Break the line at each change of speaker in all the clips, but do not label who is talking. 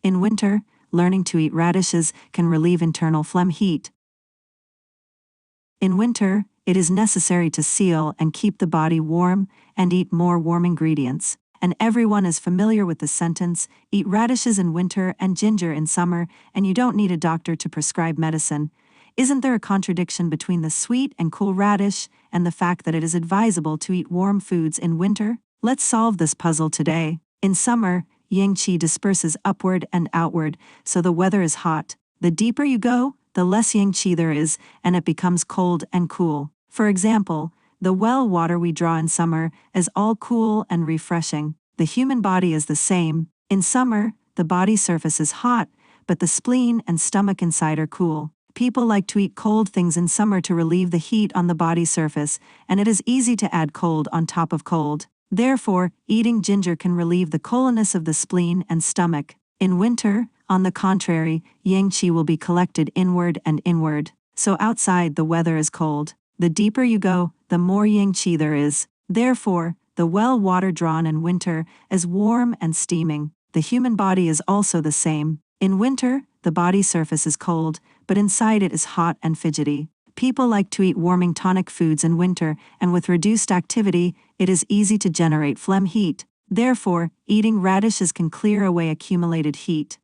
In winter, learning to eat radishes can relieve internal phlegm heat. In winter, it is necessary to seal and keep the body warm and eat more warm ingredients. And everyone is familiar with the sentence, eat radishes in winter and ginger in summer, and you don't need a doctor to prescribe medicine. Isn't there a contradiction between the sweet and cool radish and the fact that it is advisable to eat warm foods in winter? Let's solve this puzzle today. In summer, yang qi disperses upward and outward, so the weather is hot. The deeper you go, the less yang qi there is, and it becomes cold and cool. For example, the well water we draw in summer is all cool and refreshing. The human body is the same. In summer, the body surface is hot, but the spleen and stomach inside are cool. People like to eat cold things in summer to relieve the heat on the body surface, and it is easy to add cold on top of cold. Therefore, eating ginger can relieve the coolness of the spleen and stomach. In winter, on the contrary, yang qi will be collected inward and inward. So outside the weather is cold. The deeper you go, the more yang qi there is. Therefore, the well water drawn in winter is warm and steaming. The human body is also the same. In winter, the body surface is cold, but inside it is hot and fidgety. People like to eat warming tonic foods in winter, and with reduced activity, it is easy to generate phlegm heat. Therefore, eating radishes can clear away accumulated heat.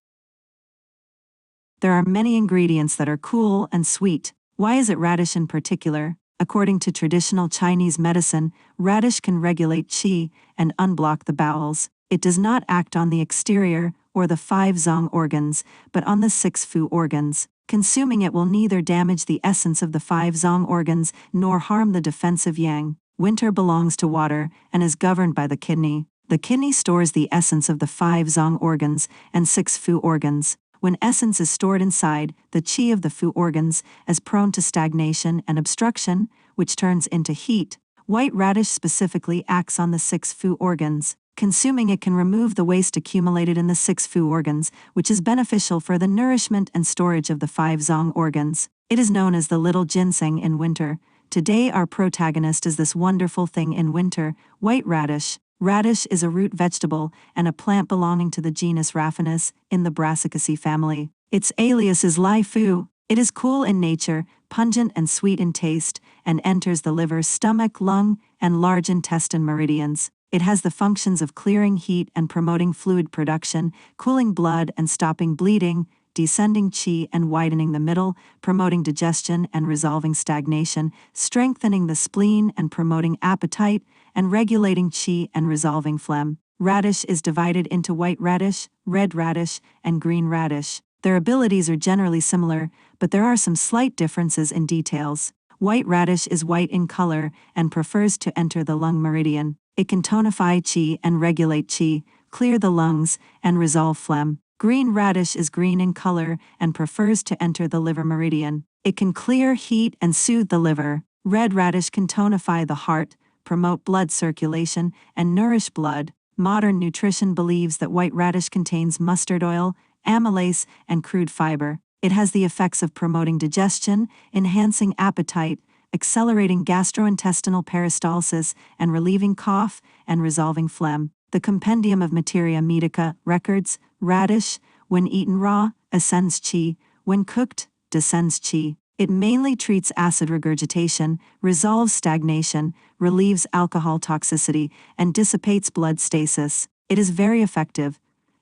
There are many ingredients that are cool and sweet. Why is it radish in particular? According to traditional Chinese medicine, radish can regulate qi and unblock the bowels. It does not act on the exterior or the 5 zang-organs, but on the 6 fu-organs. Consuming it will neither damage the essence of the 5 zang-organs nor harm the defensive yang. Winter belongs to water and is governed by the kidney. The kidney stores the essence of the 5 zang-organs and 6 fu-organs. When essence is stored inside, the qi of the fu-organs is prone to stagnation and obstruction, which turns into heat. White radish specifically acts on the 6 fu-organs. Consuming it can remove the waste accumulated in the 6 fu-organs, which is beneficial for the nourishment and storage of the 5 zang-organs. It is known as the little ginseng in winter. Today our protagonist is this wonderful thing in winter, white radish. Radish is a root vegetable and a plant belonging to the genus Raphanus in the Brassicaceae family. Its alias is Lai Fu. It is cool in nature, pungent and sweet in taste, and enters the liver, stomach, lung, and large intestine meridians. It has the functions of clearing heat and promoting fluid production, cooling blood and stopping bleeding, descending qi and widening the middle, promoting digestion and resolving stagnation, strengthening the spleen and promoting appetite, and regulating qi and resolving phlegm. Radish is divided into white radish, red radish, and green radish. Their abilities are generally similar, but there are some slight differences in details. White radish is white in color and prefers to enter the lung meridian. It can tonify qi and regulate qi, clear the lungs, and resolve phlegm. Green radish is green in color and prefers to enter the liver meridian. It can clear heat and soothe the liver. Red radish can tonify the heart, promote blood circulation, and nourish blood. Modern nutrition believes that white radish contains mustard oil, amylase, and crude fiber. It has the effects of promoting digestion, enhancing appetite, accelerating gastrointestinal peristalsis, and relieving cough and resolving phlegm. The Compendium of Materia Medica records, radish, when eaten raw, ascends qi, when cooked, descends qi. It mainly treats acid regurgitation, resolves stagnation, relieves alcohol toxicity, and dissipates blood stasis. It is very effective.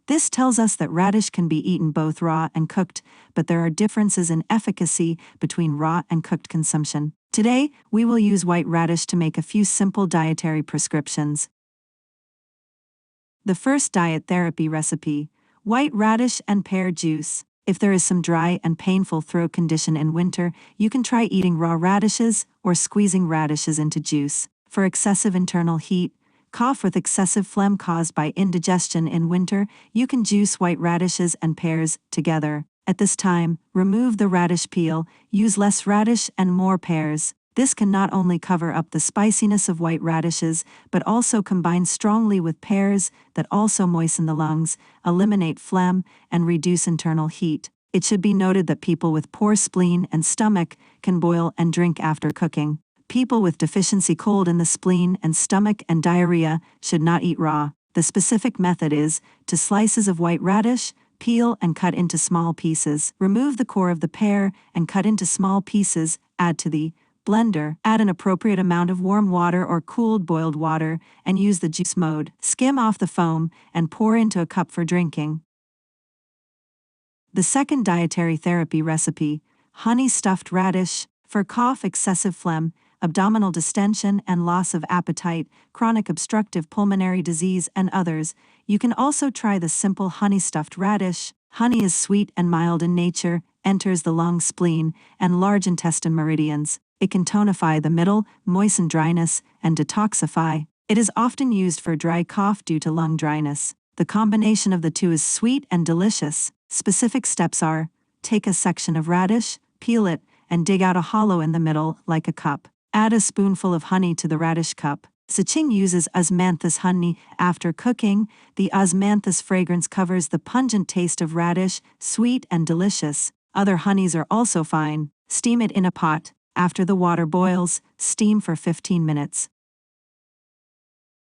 This tells us that radish can be eaten both raw and cooked, but there are differences in efficacy between raw and cooked consumption. Today, we will use white radish to make a few simple dietary prescriptions. The first diet therapy recipe: white radish and pear juice. If there is some dry and painful throat condition in winter, you can try eating raw radishes or squeezing radishes into juice. For excessive internal heat, cough with excessive phlegm caused by indigestion in winter, you can juice white radishes and pears together. At this time, remove the radish peel, use less radish and more pears. This can not only cover up the spiciness of white radishes, but also combine strongly with pears that also moisten the lungs, eliminate phlegm, and reduce internal heat. It should be noted that people with poor spleen and stomach can boil and drink after cooking. People with deficiency cold in the spleen and stomach and diarrhea should not eat raw. The specific method is to slices of white radish, peel and cut into small pieces. Remove the core of the pear and cut into small pieces. Add to the blender. Add an appropriate amount of warm water or cooled boiled water and use the juice mode. Skim off the foam and pour into a cup for drinking. The second dietary therapy recipe, honey stuffed radish, for cough, excessive phlegm, abdominal distension and loss of appetite, chronic obstructive pulmonary disease and others. You can also try the simple honey stuffed radish. Honey is sweet and mild in nature, enters the lung, spleen, and large intestine meridians. It can tonify the middle, moisten dryness, and detoxify. It is often used for dry cough due to lung dryness. The combination of the two is sweet and delicious. Specific steps are: take a section of radish, peel it, and dig out a hollow in the middle, like a cup. Add a spoonful of honey to the radish cup. Siching uses osmanthus honey. After cooking, the osmanthus fragrance covers the pungent taste of radish, sweet and delicious. Other honeys are also fine. Steam it in a pot. After the water boils, steam for 15 minutes.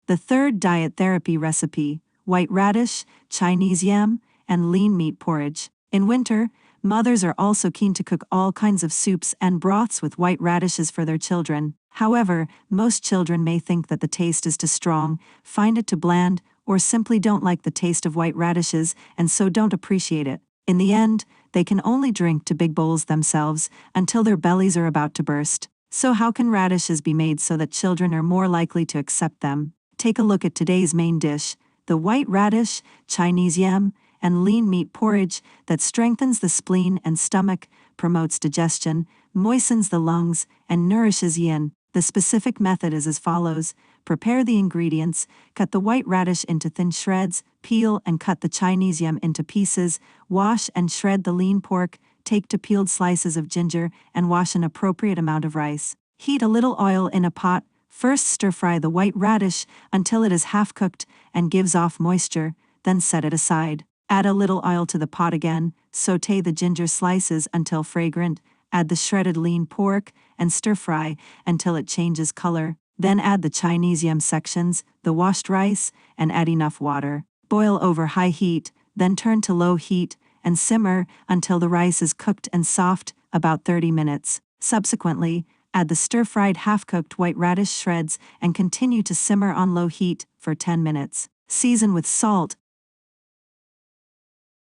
The third diet therapy recipe, white radish, Chinese yam, and lean meat porridge. In winter, mothers are also keen to cook all kinds of soups and broths with white radishes for their children. However, most children may think that the taste is too strong, find it too bland, or simply don't like the taste of white radishes and so don't appreciate it. In the end, they can only drink two big bowls themselves until their bellies are about to burst. So how can radishes be made so that children are more likely to accept them? Take a look at today's main dish, the white radish, Chinese yam, and lean meat porridge that strengthens the spleen and stomach, promotes digestion, moistens the lungs, and nourishes yin. The specific method is as follows. Prepare the ingredients, cut the white radish into thin shreds, peel and cut the Chinese yam into pieces, wash and shred the lean pork, take two peeled slices of ginger, and wash an appropriate amount of rice. Heat a little oil in a pot. First stir-fry the white radish until it is half cooked and gives off moisture, then set it aside. Add a little oil to the pot again, sauté the ginger slices until fragrant, add the shredded lean pork, and stir-fry until it changes color. Then add the Chinese yam sections, the washed rice, and add enough water. Boil over high heat, then turn to low heat, and simmer until the rice is cooked and soft, about 30 minutes. Subsequently, add the stir-fried half-cooked white radish shreds and continue to simmer on low heat for 10 minutes. Season with salt,